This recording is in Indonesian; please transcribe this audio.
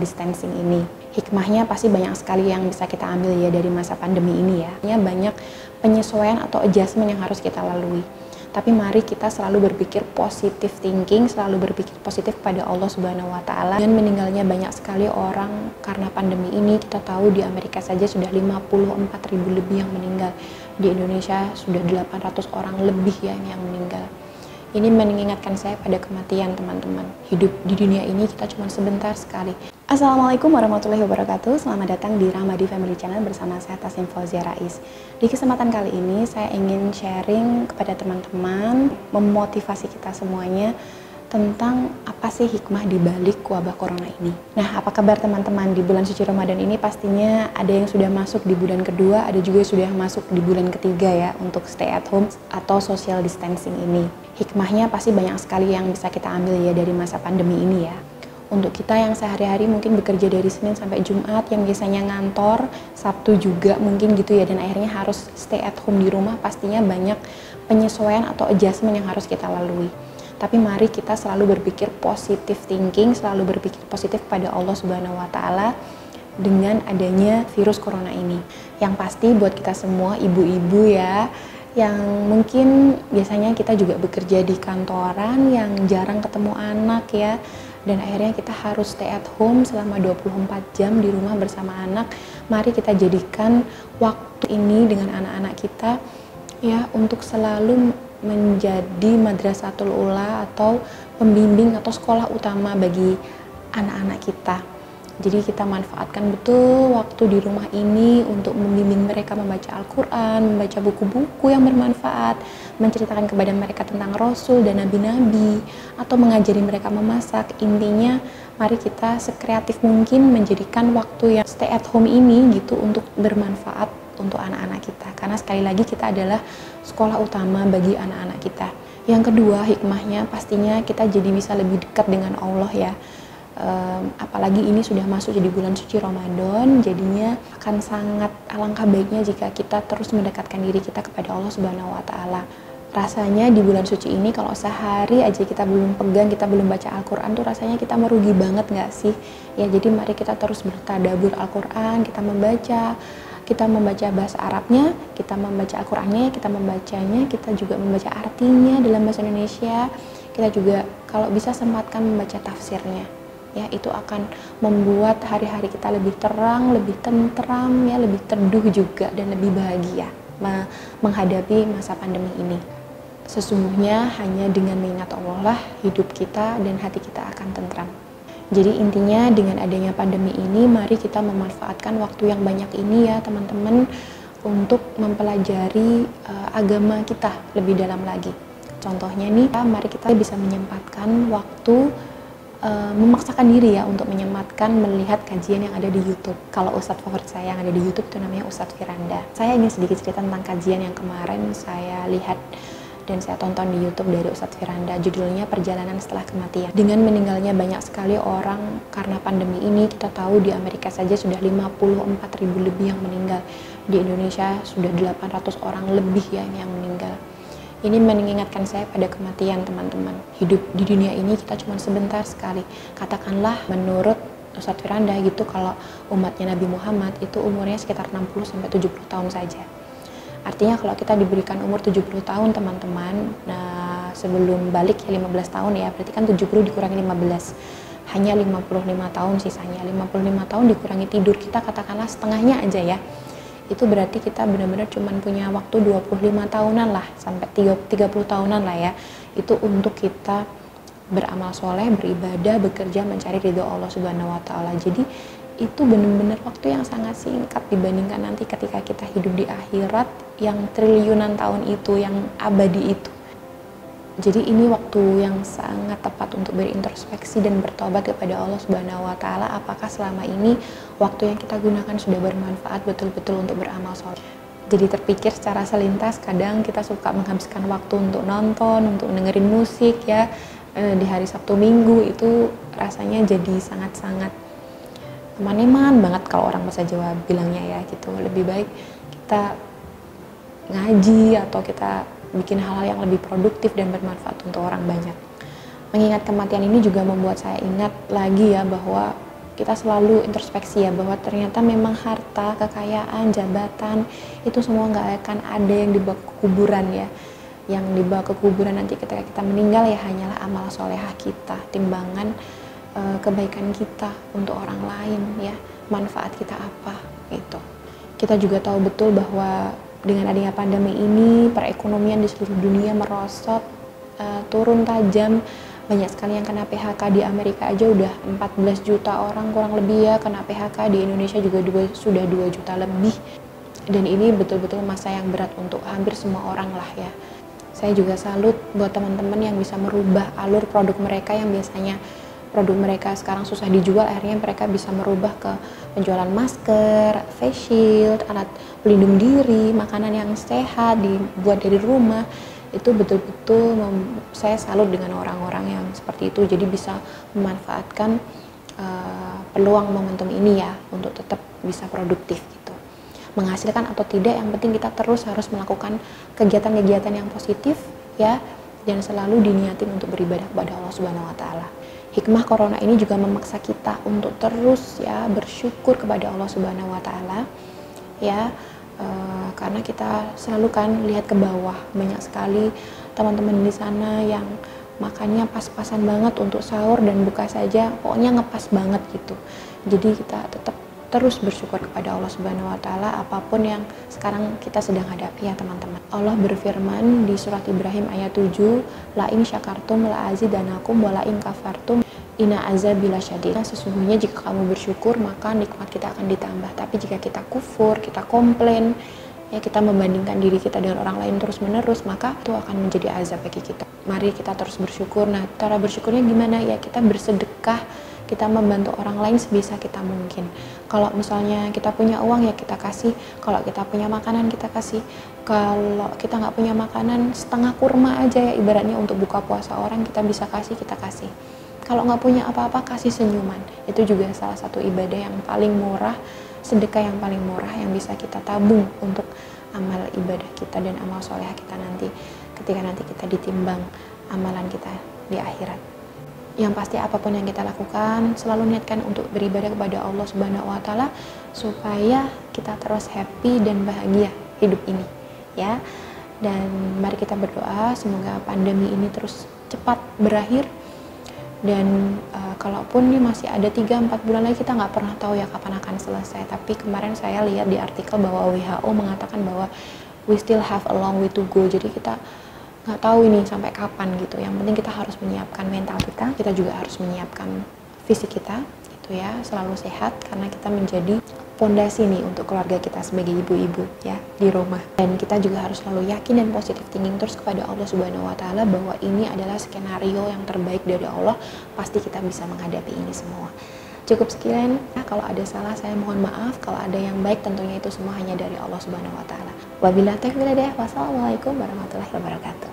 distancing ini. Hikmahnya pasti banyak sekali yang bisa kita ambil ya dari masa pandemi ini ya. Banyak penyesuaian atau adjustment yang harus kita lalui. Tapi mari kita selalu berpikir positive thinking, selalu berpikir positif pada Allah Subhanahu wa Ta'ala. Dengan meninggalnya banyak sekali orang karena pandemi ini, kita tahu di Amerika saja sudah 54.000 lebih yang meninggal. Di Indonesia sudah 800 orang lebih yang meninggal. Ini mengingatkan saya pada kematian, teman-teman. Hidup di dunia ini kita cuma sebentar sekali. Assalamualaikum warahmatullahi wabarakatuh. Selamat datang di Rahmadi Family Channel bersama saya Tasnim Fauzia Rais. Di kesempatan kali ini saya ingin sharing kepada teman-teman, memotivasi kita semuanya tentang apa sih hikmah di balik wabah corona ini. Nah, apa kabar teman-teman di bulan suci Ramadan ini? Pastinya ada yang sudah masuk di bulan kedua, ada juga yang sudah masuk di bulan ketiga ya untuk stay at home atau social distancing ini. Hikmahnya pasti banyak sekali yang bisa kita ambil ya dari masa pandemi ini ya. Untuk kita yang sehari-hari mungkin bekerja dari Senin sampai Jumat, yang biasanya ngantor, Sabtu juga mungkin gitu ya, dan akhirnya harus stay at home di rumah, pastinya banyak penyesuaian atau adjustment yang harus kita lalui. Tapi mari kita selalu berpikir positive thinking, selalu berpikir positif pada Allah Subhanahu wa Ta'ala dengan adanya virus corona ini. Yang pasti buat kita semua ibu-ibu ya, yang mungkin biasanya kita juga bekerja di kantoran, yang jarang ketemu anak ya, dan akhirnya kita harus stay at home selama 24 jam di rumah bersama anak. Mari kita jadikan waktu ini dengan anak-anak kita ya untuk selalu menjadi madrasatul ula atau pembimbing atau sekolah utama bagi anak-anak kita. Jadi kita manfaatkan betul waktu di rumah ini untuk membimbing mereka membaca Al-Quran, membaca buku-buku yang bermanfaat, menceritakan kepada mereka tentang Rasul dan Nabi-Nabi, atau mengajari mereka memasak. Intinya mari kita sekreatif mungkin menjadikan waktu yang stay at home ini gitu untuk bermanfaat untuk anak-anak kita. Karena sekali lagi kita adalah sekolah utama bagi anak-anak kita. Yang kedua hikmahnya pastinya kita jadi bisa lebih dekat dengan Allah ya. Apalagi ini sudah masuk jadi bulan suci Ramadan, jadinya akan sangat alangkah baiknya jika kita terus mendekatkan diri kita kepada Allah Subhanahu wa Ta'ala. Rasanya di bulan suci ini kalau sehari aja kita belum pegang, kita belum baca Al-Quran tuh rasanya kita merugi banget nggak sih? Ya, jadi mari kita terus bertadabbur Al-Quran, kita membaca bahasa Arabnya, kita membaca Al-Qurannya, kita membacanya, kita juga membaca artinya dalam bahasa Indonesia, kita juga kalau bisa sempatkan membaca tafsirnya. Ya, itu akan membuat hari-hari kita lebih terang, lebih tentram ya, lebih teduh juga dan lebih bahagia menghadapi masa pandemi ini. Sesungguhnya hanya dengan mengingat Allah lah hidup kita dan hati kita akan tentram. Jadi intinya dengan adanya pandemi ini mari kita memanfaatkan waktu yang banyak ini ya teman-teman untuk mempelajari agama kita lebih dalam lagi. Contohnya nih, mari kita bisa menyempatkan waktu memaksakan diri ya untuk menyempatkan melihat kajian yang ada di YouTube. Kalau ustadz favorit saya yang ada di YouTube itu namanya Ustadz Firanda. Saya ingin sedikit cerita tentang kajian yang kemarin saya lihat dan saya tonton di YouTube dari Ustadz Firanda. Judulnya Perjalanan Setelah Kematian. Dengan meninggalnya banyak sekali orang karena pandemi ini, kita tahu di Amerika saja sudah 54.000 lebih yang meninggal. Di Indonesia sudah 800 orang lebih yang meninggal. Ini mengingatkan saya pada kematian, teman-teman. Hidup di dunia ini kita cuma sebentar sekali. Katakanlah menurut Ustadz Firanda gitu, kalau umatnya Nabi Muhammad itu umurnya sekitar 60-70 tahun saja. Artinya kalau kita diberikan umur 70 tahun, teman-teman, nah sebelum balik ya 15 tahun ya, berarti kan 70 dikurangi 15. Hanya 55 tahun sisanya. 55 tahun dikurangi tidur kita katakanlah setengahnya aja ya. Itu berarti kita benar-benar cuma punya waktu 25 tahunan lah sampai 30 tahunan lah ya, itu untuk kita beramal soleh, beribadah, bekerja, mencari ridho Allah Subhanahu wa Ta'ala. Jadi itu benar-benar waktu yang sangat singkat dibandingkan nanti ketika kita hidup di akhirat yang triliunan tahun itu, yang abadi itu. Jadi ini waktu yang sangat tepat untuk berintrospeksi dan bertobat kepada Allah Subhanahu wa Ta'ala. Apakah selama ini waktu yang kita gunakan sudah bermanfaat betul-betul untuk beramal soleh? Jadi terpikir secara selintas, kadang kita suka menghabiskan waktu untuk nonton, untuk dengerin musik ya. Di hari Sabtu Minggu itu rasanya jadi sangat-sangat eman-eman banget kalau orang bahasa Jawa bilangnya ya gitu. Lebih baik kita ngaji atau kita bikin hal-hal yang lebih produktif dan bermanfaat untuk orang banyak. Mengingat kematian ini juga membuat saya ingat lagi ya bahwa kita selalu introspeksi ya, bahwa ternyata memang harta, kekayaan, jabatan itu semua nggak akan ada yang dibawa ke kuburan ya. Yang dibawa ke kuburan nanti ketika kita meninggal ya hanyalah amal solehah kita, timbangan kebaikan kita untuk orang lain ya, manfaat kita apa gitu. Kita juga tahu betul bahwa dengan adanya pandemi ini perekonomian di seluruh dunia merosot, turun tajam. Banyak sekali yang kena PHK. Di Amerika aja udah 14 juta orang kurang lebih ya kena PHK. Di Indonesia juga sudah 2 juta lebih. Dan ini betul-betul masa yang berat untuk hampir semua orang lah ya. Saya juga salut buat teman-teman yang bisa merubah alur produk mereka yang biasanya produk mereka sekarang susah dijual, akhirnya mereka bisa merubah ke penjualan masker, face shield, alat pelindung diri, makanan yang sehat dibuat dari rumah. Itu betul-betul saya salut dengan orang-orang yang seperti itu, jadi bisa memanfaatkan peluang momentum ini ya untuk tetap bisa produktif gitu, menghasilkan atau tidak yang penting kita terus harus melakukan kegiatan-kegiatan yang positif ya, dan selalu diniatin untuk beribadah kepada Allah Subhanahu wa taala. Hikmah corona ini juga memaksa kita untuk terus ya bersyukur kepada Allah Subhanahu wa taala ya. Karena kita selalu kan lihat ke bawah, banyak sekali teman-teman di sana yang makannya pas-pasan banget untuk sahur dan buka saja, pokoknya ngepas banget gitu. Jadi kita tetap terus bersyukur kepada Allah Subhanahu wa taala apapun yang sekarang kita sedang hadapi ya teman-teman. Allah berfirman di surat Ibrahim ayat 7, la in syakartum la azidanakum wa la in kafartum inna azabi lasyadid. Sesungguhnya jika kamu bersyukur maka nikmat kita akan ditambah, tapi jika kita kufur, kita komplain ya, kita membandingkan diri kita dengan orang lain terus-menerus, maka itu akan menjadi azab bagi kita. Mari kita terus bersyukur. Nah, cara bersyukurnya gimana ya? Kita bersedekah, kita membantu orang lain sebisa kita mungkin. Kalau misalnya kita punya uang ya kita kasih, kalau kita punya makanan kita kasih, kalau kita nggak punya makanan setengah kurma aja ya ibaratnya untuk buka puasa orang kita bisa kasih, kita kasih. Kalau nggak punya apa-apa kasih senyuman, itu juga salah satu ibadah yang paling murah, sedekah yang paling murah yang bisa kita tabung untuk amal ibadah kita dan amal soleh kita nanti ketika nanti kita ditimbang amalan kita di akhirat. Yang pasti apapun yang kita lakukan selalu niatkan untuk beribadah kepada Allah Subhanahu wa taala supaya kita terus happy dan bahagia hidup ini ya. Dan mari kita berdoa semoga pandemi ini terus cepat berakhir. Dan kalaupun ini masih ada 3-4 bulan lagi, kita nggak pernah tahu ya kapan akan selesai. Tapi kemarin saya lihat di artikel bahwa WHO mengatakan bahwa we still have a long way to go. Jadi kita nggak tahu ini sampai kapan gitu. Yang penting kita harus menyiapkan mental kita juga harus menyiapkan fisik kita gitu ya, selalu sehat karena kita menjadi pondasi nih untuk keluarga kita sebagai ibu-ibu ya di rumah. Dan kita juga harus selalu yakin dan positive thinking terus kepada Allah Subhanahu wa taala bahwa ini adalah skenario yang terbaik dari Allah, pasti kita bisa menghadapi ini semua. Cukup sekian, nah, kalau ada salah saya mohon maaf, kalau ada yang baik tentunya itu semua hanya dari Allah Subhanahu wa taala. Wabillahi taufiq wal hidayah. Wassalamualaikum warahmatullahi wabarakatuh.